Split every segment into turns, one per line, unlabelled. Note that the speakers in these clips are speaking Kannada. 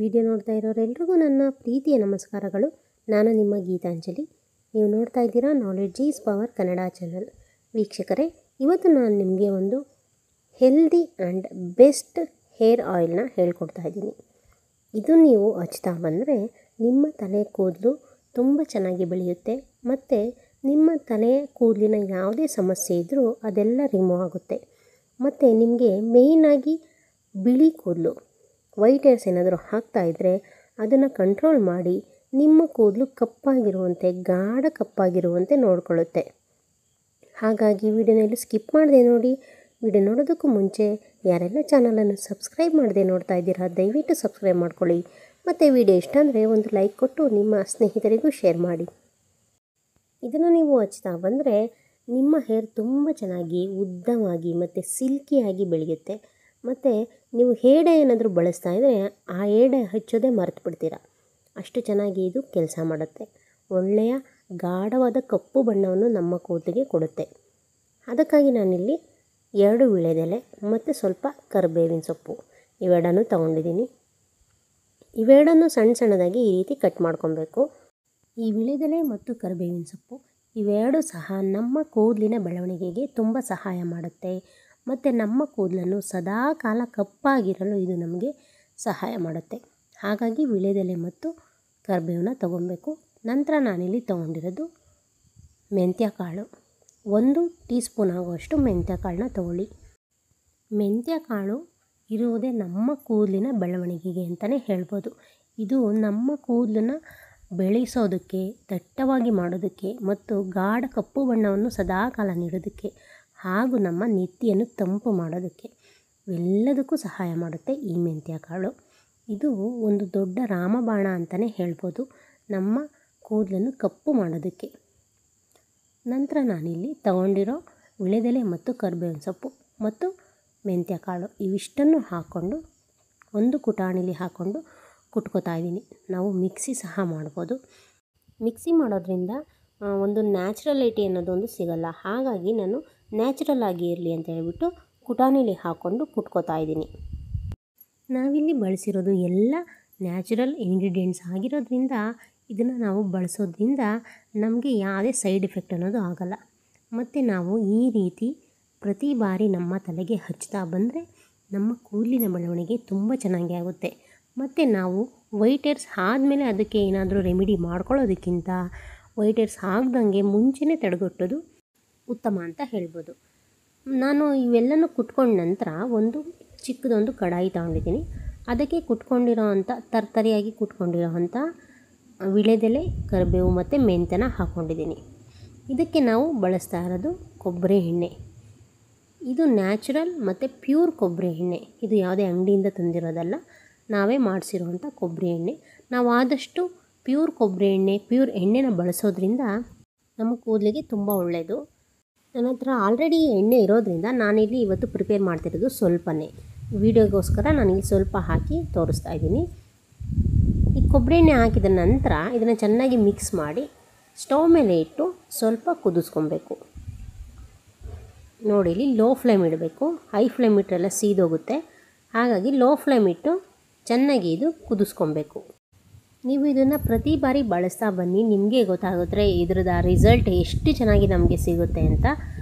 ವಿಡಿಯೋ ನೋಡ್ತಾ ಇರೋರೆಲ್ರಿಗೂ ನನ್ನ ಪ್ರೀತಿಯ ನಮಸ್ಕಾರಗಳು. ನಾನು ನಿಮ್ಮ ಗೀತಾಂಜಲಿ. ನೀವು ನೋಡ್ತಾ ಇದ್ದೀರಾ knowledge is power Kannada channel. ವೀಕ್ಷಕರೇ, ಇವತ್ತು ನಾನು ನಿಮಗೆ ಒಂದು ಹೆಲ್ದಿ ಆ್ಯಂಡ್ ಬೆಸ್ಟ್ ಹೇರ್ ಆಯಿಲ್ನ ಹೇಳ್ಕೊಡ್ತಾ ಇದ್ದೀನಿ. ಇದು ನೀವು ಹಚ್ತಾ ಬಂದರೆ ನಿಮ್ಮ ತಲೆ ಕೂದಲು ತುಂಬ ಚೆನ್ನಾಗಿ ಬೆಳೆಯುತ್ತೆ ಮತ್ತು ನಿಮ್ಮ ತಲೆ ಕೂದಲಿನ ಯಾವುದೇ ಸಮಸ್ಯೆ ಇದ್ದರೂ ಅದೆಲ್ಲ ರಿಮೂವ್ ಆಗುತ್ತೆ. ಮತ್ತು ನಿಮಗೆ ಮೇಯ್ನಾಗಿ ಬಿಳಿ ಕೂದಲು ವೈಟ್ ಹೇರ್ಸ್ ಏನಾದರೂ ಹಾಕ್ತಾಯಿದ್ರೆ ಅದನ್ನು ಕಂಟ್ರೋಲ್ ಮಾಡಿ ನಿಮ್ಮ ಕೂದಲು ಕಪ್ಪಾಗಿರುವಂತೆ, ಗಾಢ ಕಪ್ಪಾಗಿರುವಂತೆ ನೋಡಿಕೊಳ್ಳುತ್ತೆ. ಹಾಗಾಗಿ ವಿಡಿಯೋನಲ್ಲಿ ಸ್ಕಿಪ್ ಮಾಡದೆ ನೋಡಿ. ವಿಡಿಯೋ ನೋಡೋದಕ್ಕೂ ಮುಂಚೆ ಯಾರೆಲ್ಲ ಚಾನಲನ್ನು ಸಬ್ಸ್ಕ್ರೈಬ್ ಮಾಡದೆ ನೋಡ್ತಾ ಇದ್ದೀರಾ ದಯವಿಟ್ಟು ಸಬ್ಸ್ಕ್ರೈಬ್ ಮಾಡ್ಕೊಳ್ಳಿ. ಮತ್ತು ವಿಡಿಯೋ ಇಷ್ಟ ಅಂದರೆ ಒಂದು ಲೈಕ್ ಕೊಟ್ಟು ನಿಮ್ಮ ಸ್ನೇಹಿತರಿಗೂ ಶೇರ್ ಮಾಡಿ. ಇದನ್ನು ನೀವು ಹಚ್ತಾ ಬಂದರೆ ನಿಮ್ಮ ಹೇರ್ ತುಂಬ ಚೆನ್ನಾಗಿ ಉದ್ದವಾಗಿ ಮತ್ತು ಸಿಲ್ಕಿಯಾಗಿ ಬೆಳೆಯುತ್ತೆ. ಮತ್ತು ನೀವು ಹೇಡೆ ಏನಾದರೂ ಬಳಸ್ತಾ ಇದ್ದರೆ ಆ ಹೇಡೆ ಹಚ್ಚೋದೇ ಮರೆತು ಬಿಡ್ತೀರ, ಅಷ್ಟು ಚೆನ್ನಾಗಿ ಇದು ಕೆಲಸ ಮಾಡುತ್ತೆ. ಒಳ್ಳೆಯ ಗಾಢವಾದ ಕಪ್ಪು ಬಣ್ಣವನ್ನು ನಮ್ಮ ಕೂದಲಿಗೆ ಕೊಡುತ್ತೆ. ಅದಕ್ಕಾಗಿ ನಾನಿಲ್ಲಿ 2 ವೀಳ್ಯದೆಲೆ ಮತ್ತು ಸ್ವಲ್ಪ ಕರಿಬೇವಿನ ಸೊಪ್ಪು ಇವೆರಡನ್ನು ತೊಗೊಂಡಿದ್ದೀನಿ. ಇವೆರಡನ್ನು ಸಣ್ಣ ಸಣ್ಣದಾಗಿ ಈ ರೀತಿ ಕಟ್ ಮಾಡ್ಕೊಬೇಕು. ಈ ವೀಳ್ಯದೆಲೆ ಮತ್ತು ಕರಿಬೇವಿನ ಸೊಪ್ಪು ಇವೆರಡೂ ಸಹ ನಮ್ಮ ಕೂದಲಿನ ಬೆಳವಣಿಗೆಗೆ ತುಂಬ ಸಹಾಯ ಮಾಡುತ್ತೆ. ಮತ್ತು ನಮ್ಮ ಕೂದಲನ್ನು ಸದಾ ಕಾಲ ಕಪ್ಪಾಗಿರಲು ಇದು ನಮಗೆ ಸಹಾಯ ಮಾಡುತ್ತೆ. ಹಾಗಾಗಿ ವೀಳ್ಯದೆಲೆ ಮತ್ತು ಕರಿಬೇವನ್ನ ತೊಗೊಬೇಕು. ನಂತರ ನಾನಿಲ್ಲಿ ತೊಗೊಂಡಿರೋದು ಮೆಂತ್ಯ ಕಾಳು, 1 ಟೀ ಸ್ಪೂನ್ ಆಗುವಷ್ಟು ಮೆಂತ್ಯ ಕಾಳನ್ನ ತೊಗೊಳ್ಳಿ. ಮೆಂತ್ಯ ಕಾಳು ಇರುವುದೇ ನಮ್ಮ ಕೂದಲಿನ ಬೆಳವಣಿಗೆಗೆ ಅಂತಲೇ ಹೇಳ್ಬೋದು. ಇದು ನಮ್ಮ ಕೂದಲನ್ನು ಬೆಳೆಸೋದಕ್ಕೆ, ದಟ್ಟವಾಗಿ ಮಾಡೋದಕ್ಕೆ ಮತ್ತು ಗಾಢ ಕಪ್ಪು ಬಣ್ಣವನ್ನು ಸದಾ ಕಾಲ ನೀಡೋದಕ್ಕೆ ಹಾಗೂ ನಮ್ಮ ನೆತ್ತಿಯನ್ನು ತಂಪು ಮಾಡೋದಕ್ಕೆ ಎಲ್ಲದಕ್ಕೂ ಸಹಾಯ ಮಾಡುತ್ತೆ ಈ ಮೆಂತ್ಯ ಕಾಳು. ಇದು ಒಂದು ದೊಡ್ಡ ರಾಮಬಾಣ ಅಂತಲೇ ಹೇಳ್ಬೋದು ನಮ್ಮ ಕೂದಲನ್ನು ಕಪ್ಪು ಮಾಡೋದಕ್ಕೆ. ನಂತರ ನಾನಿಲ್ಲಿ ತಗೊಂಡಿರೋ ವೀಳ್ಯದೆಲೆ ಮತ್ತು ಕರಿಬೇವಿನ ಸೊಪ್ಪು ಮತ್ತು ಮೆಂತ್ಯ ಕಾಳು ಇವಿಷ್ಟನ್ನು ಹಾಕ್ಕೊಂಡು ಒಂದು ಕುಟಾಣಿಲಿ ಹಾಕ್ಕೊಂಡು ಕುಟ್ಕೋತಾ ಇದ್ದೀನಿ. ನಾವು ಮಿಕ್ಸಿ ಸಹ ಮಾಡ್ಬೋದು. ಮಿಕ್ಸಿ ಮಾಡೋದ್ರಿಂದ ಒಂದು ನ್ಯಾಚುರಲಿಟಿ ಅನ್ನೋದೊಂದು ಸಿಗಲ್ಲ. ಹಾಗಾಗಿ ನಾನು ನ್ಯಾಚುರಲ್ ಆಗಿ ಇರಲಿ ಅಂತ ಹೇಳ್ಬಿಟ್ಟು ಕುಟಾಣಿಲಿ ಹಾಕ್ಕೊಂಡು ಕುಟ್ಕೋತಾ ಇದ್ದೀನಿ. ನಾವಿಲ್ಲಿ ಬಳಸಿರೋದು ಎಲ್ಲ ನ್ಯಾಚುರಲ್ ಇಂಗ್ರೀಡಿಯೆಂಟ್ಸ್ ಆಗಿರೋದ್ರಿಂದ ಇದನ್ನು ನಾವು ಬಳಸೋದ್ರಿಂದ ನಮಗೆ ಯಾವುದೇ ಸೈಡ್ ಎಫೆಕ್ಟ್ ಅನ್ನೋದು ಆಗಲ್ಲ. ಮತ್ತು ನಾವು ಈ ರೀತಿ ಪ್ರತಿ ಬಾರಿ ನಮ್ಮ ತಲೆಗೆ ಹಚ್ತಾ ಬಂದರೆ ನಮ್ಮ ಕೂದಲಿನ ಬೆಳವಣಿಗೆ ತುಂಬ ಚೆನ್ನಾಗಿ ಆಗುತ್ತೆ. ಮತ್ತು ನಾವು ವೈಟ್ ಹೇರ್ಸ್ ಆದಮೇಲೆ ಅದಕ್ಕೆ ಏನಾದರೂ ರೆಮಿಡಿ ಮಾಡ್ಕೊಳ್ಳೋದಕ್ಕಿಂತ ವೈಟ್ ಹೇರ್ಸ್ ಆಗದಂಗೆ ಮುಂಚೆನೇ ತಡೆಗಟ್ಟೋದು ಉತ್ತಮ ಅಂತ ಹೇಳ್ಬೋದು. ನಾನು ಇವೆಲ್ಲನೂ ಕುಟ್ಕೊಂಡ ನಂತರ ಒಂದು ಚಿಕ್ಕದೊಂದು ಕಡಾಯಿ ತಗೊಂಡಿದ್ದೀನಿ. ಅದಕ್ಕೆ ಕುಟ್ಕೊಂಡಿರೋ ಅಂಥ ತರ್ತರಿಯಾಗಿ ಕುಟ್ಕೊಂಡಿರೋ ಅಂಥ ವೀಳ್ಯದೆಲೆ, ಕರಿಬೇವು ಮತ್ತು ಮೆಂತ್ಯನ ಹಾಕ್ಕೊಂಡಿದ್ದೀನಿ. ಇದಕ್ಕೆ ನಾವು ಬಳಸ್ತಾ ಇರೋದು ಕೊಬ್ಬರಿ ಎಣ್ಣೆ. ಇದು ನ್ಯಾಚುರಲ್ ಮತ್ತು ಪ್ಯೂರ್ ಕೊಬ್ಬರಿ ಎಣ್ಣೆ. ಇದು ಯಾವುದೇ ಅಂಗಡಿಯಿಂದ ತಂದಿರೋದಲ್ಲ, ನಾವೇ ಮಾಡಿಸಿರೋವಂಥ ಕೊಬ್ಬರಿ ಎಣ್ಣೆ. ನಾವು ಆದಷ್ಟು ಪ್ಯೂರ್ ಕೊಬ್ಬರಿ ಎಣ್ಣೆ, ಪ್ಯೂರ್ ಎಣ್ಣೆನ ಬಳಸೋದ್ರಿಂದ ನಮ್ಮ ಕೂದಲಿಗೆ ತುಂಬ ಒಳ್ಳೆಯದು. ನನ್ನ ಹತ್ರ ಆಲ್ರೆಡಿ ಎಣ್ಣೆ ಇರೋದ್ರಿಂದ ನಾನಿಲ್ಲಿ ಇವತ್ತು ಪ್ರಿಪೇರ್ ಮಾಡ್ತಿರೋದು ಸ್ವಲ್ಪನೇ. ವಿಡಿಯೋಗೋಸ್ಕರ ನಾನಿಲ್ಲಿ ಸ್ವಲ್ಪ ಹಾಕಿ ತೋರಿಸ್ತಾ ಇದ್ದೀನಿ. ಈ ಕೊಬ್ಬರಿ ಎಣ್ಣೆ ಹಾಕಿದ ನಂತರ ಇದನ್ನು ಚೆನ್ನಾಗಿ ಮಿಕ್ಸ್ ಮಾಡಿ ಸ್ಟವ್ ಮೇಲೆ ಇಟ್ಟು ಸ್ವಲ್ಪ ಕುದಿಸ್ಕೊಬೇಕು. ನೋಡಿ, ಇಲ್ಲಿ ಲೋ ಫ್ಲೇಮ್ ಇಡಬೇಕು. ಹೈ ಫ್ಲೇಮ್ ಇಟ್ಟರೆಲ್ಲ ಸೀದೋಗುತ್ತೆ. ಹಾಗಾಗಿ ಲೋ ಫ್ಲೇಮ್ ಇಟ್ಟು ಚೆನ್ನಾಗಿ ಇದು ಕುದಿಸ್ಕೊಬೇಕು. ನೀವು ಇದನ್ನು ಪ್ರತಿ ಬಾರಿ ಬಳಸ್ತಾ ಬನ್ನಿ, ನಿಮಗೆ ಗೊತ್ತಾಗುತ್ತೆ ಇದ್ರದ್ದು ರಿಸಲ್ಟ್ ಎಷ್ಟು ಚೆನ್ನಾಗಿ ನಮಗೆ ಸಿಗುತ್ತೆ ಅಂತ.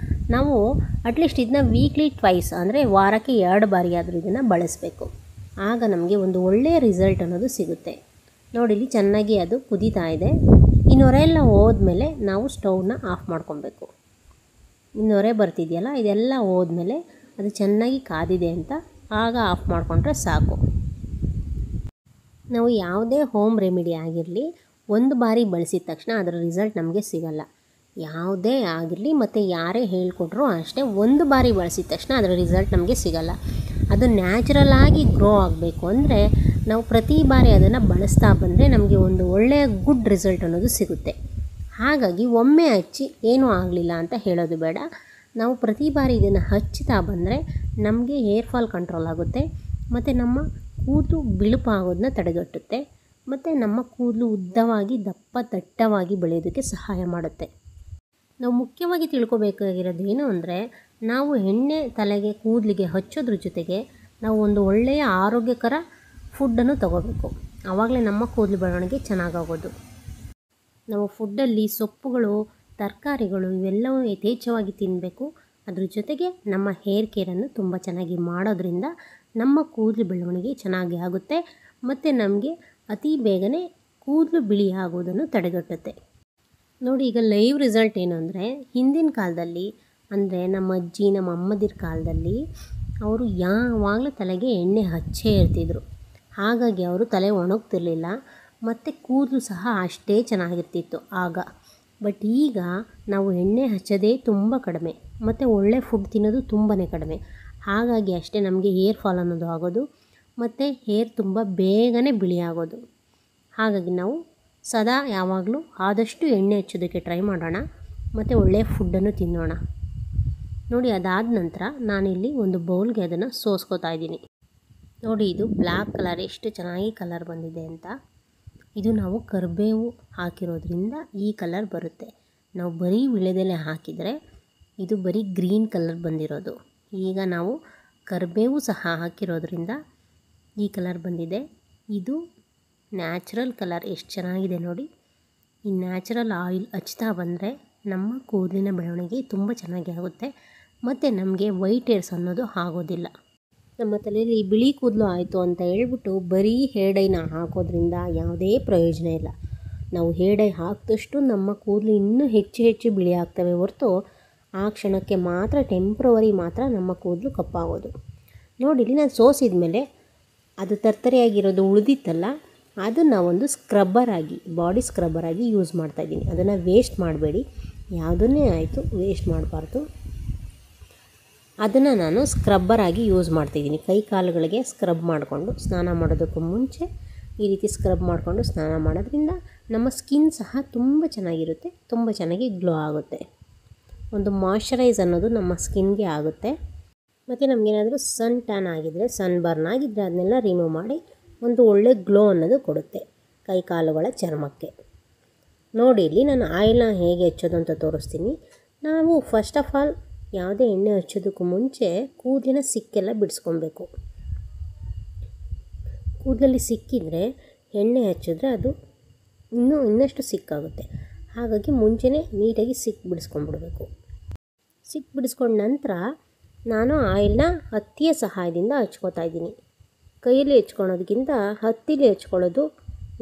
ನಾವು ಅಟ್ಲೀಸ್ಟ್ ಇದನ್ನ ವೀಕ್ಲಿ ಟ್ವೈಸ್ ಅಂದರೆ ವಾರಕ್ಕೆ 2 ಬಾರಿ ಆದರೂ ಇದನ್ನು ಬಳಸಬೇಕು. ಆಗ ನಮಗೆ ಒಂದು ಒಳ್ಳೆಯ ರಿಸಲ್ಟ್ ಅನ್ನೋದು ಸಿಗುತ್ತೆ. ನೋಡಿ, ಇಲ್ಲಿ ಚೆನ್ನಾಗಿ ಅದು ಕುದೀತಾ ಇದೆ. ಈ ನೊರೆ ಎಲ್ಲ ಹೋದ್ಮೇಲೆ ನಾವು ಸ್ಟವ್ನ ಆಫ್ ಮಾಡ್ಕೊಬೇಕು. ಈ ನೊರೆ ಬರ್ತಿದೆಯಲ್ಲ, ಇದೆಲ್ಲ ಹೋದ್ಮೇಲೆ ಅದು ಚೆನ್ನಾಗಿ ಕಾದಿದೆ ಅಂತ ಆಗ ಆಫ್ ಮಾಡಿಕೊಂಡ್ರೆ ಸಾಕು. ನಾವು ಯಾವುದೇ ಹೋಮ್ ರೆಮಿಡಿ ಆಗಿರಲಿ, ಒಂದು ಬಾರಿ ಬಳಸಿದ ತಕ್ಷಣ ಅದರ ರಿಸಲ್ಟ್ ನಮಗೆ ಸಿಗಲ್ಲ. ಯಾವುದೇ ಆಗಿರಲಿ ಮತ್ತು ಯಾರೇ ಹೇಳಿಕೊಟ್ರೂ ಅಷ್ಟೇ, ಒಂದು ಬಾರಿ ಬಳಸಿದ ತಕ್ಷಣ ಅದರ ರಿಸಲ್ಟ್ ನಮಗೆ ಸಿಗಲ್ಲ. ಅದು ನ್ಯಾಚುರಲ್ ಆಗಿ ಗ್ರೋ ಆಗಬೇಕು ಅಂದರೆ ನಾವು ಪ್ರತಿ ಬಾರಿ ಅದನ್ನು ಬಳಸ್ತಾ ಬಂದರೆ ನಮಗೆ ಒಂದು ಒಳ್ಳೆಯ ಗುಡ್ ರಿಸಲ್ಟ್ ಅನ್ನೋದು ಸಿಗುತ್ತೆ. ಹಾಗಾಗಿ ಒಮ್ಮೆ ಹಚ್ಚಿ ಏನೂ ಆಗಲಿಲ್ಲ ಅಂತ ಹೇಳೋದು ಬೇಡ. ನಾವು ಪ್ರತಿ ಬಾರಿ ಇದನ್ನು ಹಚ್ಚುತ್ತಾ ಬಂದರೆ ನಮಗೆ ಹೇರ್ ಫಾಲ್ ಕಂಟ್ರೋಲ್ ಆಗುತ್ತೆ ಮತ್ತು ನಮ್ಮ ಕೂದಲು ಬಿಳುಪಾಗೋದನ್ನ ತಡೆಗಟ್ಟುತ್ತೆ. ಮತ್ತು ನಮ್ಮ ಕೂದಲು ಉದ್ದವಾಗಿ ದಟ್ಟವಾಗಿ ಬೆಳೆಯೋದಕ್ಕೆ ಸಹಾಯ ಮಾಡುತ್ತೆ. ನಾವು ಮುಖ್ಯವಾಗಿ ತಿಳ್ಕೊಬೇಕಾಗಿರೋದು ಏನು ಅಂದರೆ, ನಾವು ಎಣ್ಣೆ ತಲೆಗೆ ಕೂದಲಿಗೆ ಹಚ್ಚೋದ್ರ ಜೊತೆಗೆ ನಾವು ಒಂದು ಒಳ್ಳೆಯ ಆರೋಗ್ಯಕರ ಫುಡ್ಡನ್ನು ತಗೋಬೇಕು. ಆವಾಗಲೇ ನಮ್ಮ ಕೂದಲು ಬೆಳವಣಿಗೆ ಚೆನ್ನಾಗಾಗೋದು. ನಾವು ಫುಡ್ಡಲ್ಲಿ ಸೊಪ್ಪುಗಳು, ತರಕಾರಿಗಳು ಇವೆಲ್ಲವೂ ಯಥೇಚ್ಛವಾಗಿ ತಿನ್ನಬೇಕು. ಅದ್ರ ಜೊತೆಗೆ ನಮ್ಮ ಹೇರ್ ಕೇರನ್ನು ತುಂಬ ಚೆನ್ನಾಗಿ ಮಾಡೋದ್ರಿಂದ ನಮ್ಮ ಕೂದಲು ಬೆಳವಣಿಗೆ ಚೆನ್ನಾಗಿ ಆಗುತ್ತೆ ಮತ್ತು ನಮಗೆ ಅತಿ ಬೇಗನೆ ಕೂದಲು ಬಿಳಿ ಆಗೋದನ್ನು ತಡೆಗಟ್ಟುತ್ತೆ. ನೋಡಿ, ಈಗ ಲೈವ್ ರಿಸಲ್ಟ್ ಏನು ಅಂದರೆ, ಹಿಂದಿನ ಕಾಲದಲ್ಲಿ ಅಂದರೆ ನಮ್ಮ ಅಜ್ಜಿ ನಮ್ಮ ಅಮ್ಮದಿರ ಕಾಲದಲ್ಲಿ ಅವರು ಯಾವಾಗಲೂ ತಲೆಗೆ ಎಣ್ಣೆ ಹಚ್ಚೇ ಇರ್ತಿದ್ರು. ಹಾಗಾಗಿ ಅವರು ತಲೆ ಒಣಗ್ತಿರ್ಲಿಲ್ಲ ಮತ್ತು ಕೂದಲು ಸಹ ಅಷ್ಟೇ ಚೆನ್ನಾಗಿರ್ತಿತ್ತು ಆಗ. ಬಟ್ ಈಗ ನಾವು ಎಣ್ಣೆ ಹಚ್ಚೋದೇ ತುಂಬ ಕಡಿಮೆ ಮತ್ತು ಒಳ್ಳೆ ಫುಡ್ ತಿನ್ನೋದು ತುಂಬಾ ಕಡಿಮೆ. ಹಾಗಾಗಿ ಅಷ್ಟೇ ನಮಗೆ ಹೇರ್ ಫಾಲ್ ಅನ್ನೋದು ಆಗೋದು ಮತ್ತು ಹೇರ್ ತುಂಬ ಬೇಗನೆ ಬಿಳಿ ಆಗೋದು. ಹಾಗಾಗಿ ನಾವು ಸದಾ ಯಾವಾಗಲೂ ಆದಷ್ಟು ಎಣ್ಣೆ ಹಚ್ಚೋದಕ್ಕೆ ಟ್ರೈ ಮಾಡೋಣ ಮತ್ತು ಒಳ್ಳೆಯ ಫುಡ್ಡನ್ನು ತಿನ್ನೋಣ. ನೋಡಿ, ಅದಾದ ನಂತರ ನಾನಿಲ್ಲಿ ಒಂದು ಬೌಲ್ಗೆ ಅದನ್ನು ಸೋಸ್ಕೋತಾ ಇದ್ದೀನಿ. ನೋಡಿ, ಇದು ಬ್ಲ್ಯಾಕ್ ಕಲರ್ ಎಷ್ಟು ಚೆನ್ನಾಗಿ ಕಲರ್ ಬಂದಿದೆ ಅಂತ. ಇದು ನಾವು ಕರಿಬೇವು ಹಾಕಿರೋದ್ರಿಂದ ಈ ಕಲರ್ ಬರುತ್ತೆ. ನಾವು ಬರೀ ವೀಳ್ಯದೆಲೆ ಹಾಕಿದರೆ ಇದು ಬರೀ ಗ್ರೀನ್ ಕಲರ್ ಬಂದಿರೋದು. ಈಗ ನಾವು ಕರಿಬೇವು ಸಹ ಹಾಕಿರೋದ್ರಿಂದ ಈ ಕಲರ್ ಬಂದಿದೆ. ಇದು ನ್ಯಾಚುರಲ್ ಕಲರ್ ಎಷ್ಟು ಚೆನ್ನಾಗಿದೆ ನೋಡಿ. ಈ ನ್ಯಾಚುರಲ್ ಆಯಿಲ್ ಹಚ್ತಾ ಬಂದರೆ ನಮ್ಮ ಕೂದಲಿನ ಬೆಳವಣಿಗೆ ತುಂಬ ಚೆನ್ನಾಗಿ ಆಗುತ್ತೆ ಮತ್ತು ನಮಗೆ ವೈಟ್ ಹೇರ್ಸ್ ಅನ್ನೋದು ಆಗೋದಿಲ್ಲ. ನಮ್ಮ ತಲೆಯಲ್ಲಿ ಬಿಳಿ ಕೂದಲು ಆಯಿತು ಅಂತ ಹೇಳ್ಬಿಟ್ಟು ಬರೀ ಹೇರ್ ಡೈನ ಹಾಕೋದ್ರಿಂದ ಯಾವುದೇ ಪ್ರಯೋಜನ ಇಲ್ಲ. ನಾವು ಹೇರ್ ಡೈ ಹಾಕಿದಷ್ಟು ನಮ್ಮ ಕೂದಲು ಇನ್ನೂ ಹೆಚ್ಚು ಬಿಳಿ ಆಗ್ತವೆ ಹೊರತು ಆ ಕ್ಷಣಕ್ಕೆ ಮಾತ್ರ ಟೆಂಪ್ರವರಿ ಮಾತ್ರ ನಮ್ಮ ಕೂದಲು ಕಪ್ಪಾಗೋದು. ನೋಡಿ, ಇಲ್ಲಿ ನಾನು ಸೋಸಿದ ಮೇಲೆ ಅದು ತರ್ತರೆಯಾಗಿರೋದು ಉಳಿದಿತ್ತಲ್ಲ, ಅದನ್ನು ಒಂದು ಬಾಡಿ ಸ್ಕ್ರಬ್ಬರ್ ಆಗಿ ಯೂಸ್ ಮಾಡ್ತಾಯಿದ್ದೀನಿ. ಅದನ್ನು ವೇಸ್ಟ್ ಮಾಡಬೇಡಿ, ಯಾವುದನ್ನೇ ಆಯಿತು ವೇಸ್ಟ್ ಮಾಡಬಾರ್ದು. ಅದನ್ನು ನಾನು ಸ್ಕ್ರಬ್ಬರ್ ಆಗಿ ಯೂಸ್ ಮಾಡ್ತಾಯಿದ್ದೀನಿ. ಕೈ ಕಾಲುಗಳಿಗೆ ಸ್ಕ್ರಬ್ ಮಾಡಿಕೊಂಡು ಸ್ನಾನ ಮಾಡೋದಕ್ಕೂ ಮುಂಚೆ ಈ ರೀತಿ ಸ್ಕ್ರಬ್ ಮಾಡಿಕೊಂಡು ಸ್ನಾನ ಮಾಡೋದ್ರಿಂದ ನಮ್ಮ ಸ್ಕಿನ್ ಸಹ ತುಂಬ ಚೆನ್ನಾಗಿರುತ್ತೆ, ತುಂಬ ಚೆನ್ನಾಗಿ ಗ್ಲೋ ಆಗುತ್ತೆ. ಒಂದು ಮಾಯ್ಶ್ಚರೈಸ್ ಅನ್ನೋದು ನಮ್ಮ ಸ್ಕಿನ್ಗೆ ಆಗುತ್ತೆ ಮತ್ತು ನಮಗೇನಾದರೂ ಸನ್ ಟ್ಯಾನ್ ಆಗಿದ್ದರೆ, ಸನ್ ಬರ್ನ್ ಆಗಿದ್ದರೆ ಅದನ್ನೆಲ್ಲ ರಿಮೂವ್ ಮಾಡಿ ಒಂದು ಒಳ್ಳೆ ಗ್ಲೋ ಅನ್ನೋದು ಕೊಡುತ್ತೆ ಕೈ ಕಾಲುಗಳ ಚರ್ಮಕ್ಕೆ. ನೋಡಿ, ಇಲ್ಲಿ ನಾನು ಆಯಿಲ್ನ ಹೇಗೆ ಹಚ್ಚೋದು ಅಂತ ತೋರಿಸ್ತೀನಿ. ನಾವು ಫಸ್ಟ್ ಆಫ್ ಆಲ್ ಯಾವುದೇ ಎಣ್ಣೆ ಹಚ್ಚೋದಕ್ಕೂ ಮುಂಚೆ ಕೂದಲಿನ ಸಿಕ್ಕೆಲ್ಲ ಬಿಡಿಸ್ಕೊಬೇಕು. ಕೂದಲಲ್ಲಿ ಸಿಕ್ಕಿದರೆ ಎಣ್ಣೆ ಹಚ್ಚಿದ್ರೆ ಅದು ಇನ್ನಷ್ಟು ಸಿಕ್ಕಾಗುತ್ತೆ. ಹಾಗಾಗಿ ಮುಂಚೆನೇ ನೀಟಾಗಿ ಬಿಡಿಸ್ಕೊಂಡ್ಬಿಡ್ಬೇಕು. ಬಿಡಿಸ್ಕೊಂಡ ನಂತರ ನಾನು ಆಯಿಲ್ನ ಹತ್ತಿಯ ಸಹಾಯದಿಂದ ಹಚ್ಕೋತಾ ಇದ್ದೀನಿ. ಕೈಯಲ್ಲಿ ಹಚ್ಕೊಳೋದಕ್ಕಿಂತ ಹತ್ತಿಲಿ ಹಚ್ಕೊಳ್ಳೋದು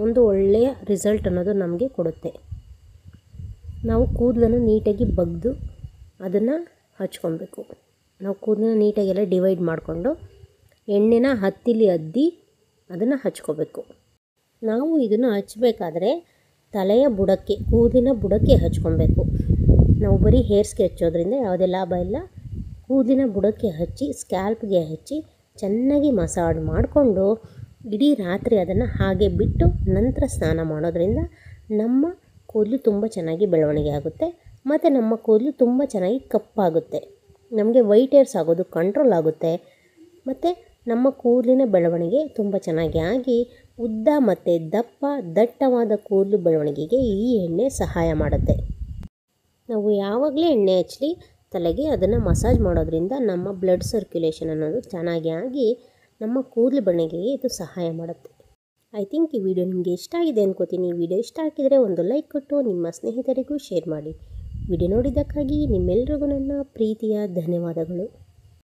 ಒಂದು ಒಳ್ಳೆಯ ರಿಸಲ್ಟ್ ಅನ್ನೋದು ನಮಗೆ ಕೊಡುತ್ತೆ. ನಾವು ಕೂದಲನ್ನು ನೀಟಾಗಿ ಬಗ್ದು ಅದನ್ನು ಹಚ್ಕೊಬೇಕು. ನಾವು ಕೂದಲನ್ನು ನೀಟಾಗೆಲ್ಲ ಡಿವೈಡ್ ಮಾಡಿಕೊಂಡು ಎಣ್ಣೆನ ಹತ್ತಿಲಿ ಅದ್ದಿ ಅದನ್ನು ಹಚ್ಕೋಬೇಕು. ನಾವು ಇದನ್ನು ಹಚ್ಚಬೇಕಾದ್ರೆ ತಲೆಯ ಬುಡಕ್ಕೆ, ಕೂದಲಿನ ಬುಡಕ್ಕೆ ಹಚ್ಕೊಬೇಕು. ನಾವು ಬರೀ ಹೇರ್ಸ್ಗೆ ಹಚ್ಚೋದ್ರಿಂದ ಯಾವುದೇ ಲಾಭ ಇಲ್ಲ. ಕೂದಲಿನ ಬುಡಕ್ಕೆ ಹಚ್ಚಿ, ಸ್ಕ್ಯಾಲ್ಪ್ಗೆ ಹಚ್ಚಿ ಚೆನ್ನಾಗಿ ಮಸಾಜ್ ಮಾಡಿಕೊಂಡು ಇಡೀ ರಾತ್ರಿ ಅದನ್ನು ಹಾಗೆ ಬಿಟ್ಟು ನಂತರ ಸ್ನಾನ ಮಾಡೋದ್ರಿಂದ ನಮ್ಮ ಕೂದಲು ತುಂಬ ಚೆನ್ನಾಗಿ ಬೆಳವಣಿಗೆ ಆಗುತ್ತೆ ಮತ್ತು ನಮ್ಮ ಕೂದಲು ತುಂಬ ಚೆನ್ನಾಗಿ ಕಪ್ಪಾಗುತ್ತೆ. ನಮಗೆ ವೈಟ್ ಹೇರ್ಸ್ ಆಗೋದು ಕಂಟ್ರೋಲ್ ಆಗುತ್ತೆ ಮತ್ತು ನಮ್ಮ ಕೂದಲಿನ ಬೆಳವಣಿಗೆ ತುಂಬ ಚೆನ್ನಾಗಿ ಆಗಿ ಉದ್ದ ಮತ್ತು ದಟ್ಟವಾದ ಕೂದಲು ಬೆಳವಣಿಗೆಗೆ ಈ ಎಣ್ಣೆ ಸಹಾಯ ಮಾಡುತ್ತೆ. ನಾವು ಯಾವಾಗಲೇ ಎಣ್ಣೆ ಹಚ್ಚಲಿ ತಲೆಗೆ ಅದನ್ನು ಮಸಾಜ್ ಮಾಡೋದ್ರಿಂದ ನಮ್ಮ ಬ್ಲಡ್ ಸರ್ಕ್ಯುಲೇಷನ್ ಅನ್ನೋದು ಚೆನ್ನಾಗಿ ಆಗಿ ನಮ್ಮ ಕೂದಲು ಬೆಳವಣಿಗೆಗೆ ಇದು ಸಹಾಯ ಮಾಡುತ್ತೆ. ಐ ಥಿಂಕ್ ಈ ವಿಡಿಯೋ ನಿಮಗೆ ಇಷ್ಟ ಆಗಿದೆ ಅನ್ಕೋತೀನಿ. ಈ ವಿಡಿಯೋ ಇಷ್ಟ ಆಗಿದರೆ ಒಂದು ಲೈಕ್ ಕೊಟ್ಟು ನಿಮ್ಮ ಸ್ನೇಹಿತರಿಗೂ ಶೇರ್ ಮಾಡಿ. ವಿಡಿಯೋ ನೋಡಿದ್ದಕ್ಕಾಗಿ ನಿಮ್ಮೆಲ್ಲರಿಗೂ ನನ್ನ ಪ್ರೀತಿಯ ಧನ್ಯವಾದಗಳು.